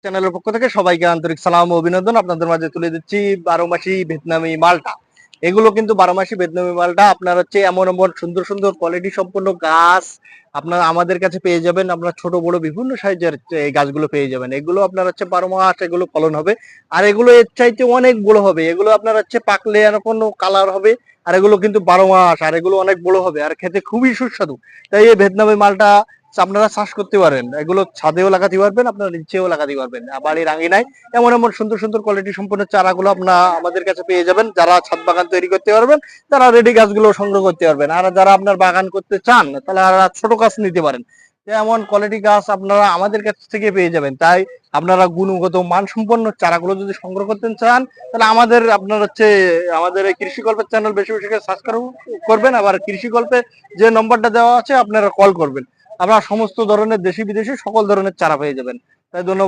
চ্যানেলের পক্ষ থেকে সবাইকে আন্তরিক সালাম ও অভিনন্দন। আপনাদের মাঝে তুলে দিচ্ছি 12 মাসি ভিয়েতনামি মালটা। এগুলো কিন্তু 12 মাসি ভিয়েতনামি মালটা আপনার হচ্ছে এমন এমন সুন্দর সুন্দর কোয়ালিটি সম্পন্ন গাছ আপনারা আমাদের কাছে পেয়ে যাবেন। আপনার ছোট বড় বিভিন্ন সাইজের এই গাছগুলো পেয়ে যাবেন। এগুলো আপনার হচ্ছে 12 মাস এগুলো ফলন হবে। আর এগুলো এর চাইতে অনেক বড় হবে। এগুলো আপনার হচ্ছে পাকলে এরকম কালার হবে। আর এগুলো কিন্তু 12 মাস আর এগুলো অনেক বড় হবে আর খেতে খুবই সুস্বাদু। তাই এই ভিয়েতনামি মালটা আপনারা চাষ করতে পারেন। এগুলো ছাদেও লাগাতে পারবেন, আপনারা নিচেও লাগাতে পারবেন। বাড়ির আঙিনায় এমন এমন সুন্দর সুন্দর কোয়ালিটি সম্পন্ন চারাগুলো আপনারা আমাদের কাছে পেয়ে যাবেন। যারা ছাদ বাগান তৈরি করতে পারবেন তারা রেডি গাছগুলো সংগ্রহ করতে পারবেন। আর যারা আপনার বাগান করতে চান তাহলে ছোট গাছ নিতে পারেন। এমন কোয়ালিটি গাছ আপনারা আমাদের কাছ থেকে পেয়ে যাবেন। তাই আপনারা গুণগত মানসম্পন্ন চারাগুলো যদি সংগ্রহ করতে চান তাহলে আপনার হচ্ছে আমাদের এই কৃষি গল্পের চ্যানেল বেশি বেশি সাবস্ক্রাইব করবেন। আবার কৃষি গল্পে যে নম্বরটা দেওয়া আছে আপনারা কল করবেন। আপনারা সমস্ত ধরনের দেশি বিদেশি সকল ধরনের চারা পেয়ে যাবেন। তাই ধন্যবাদ।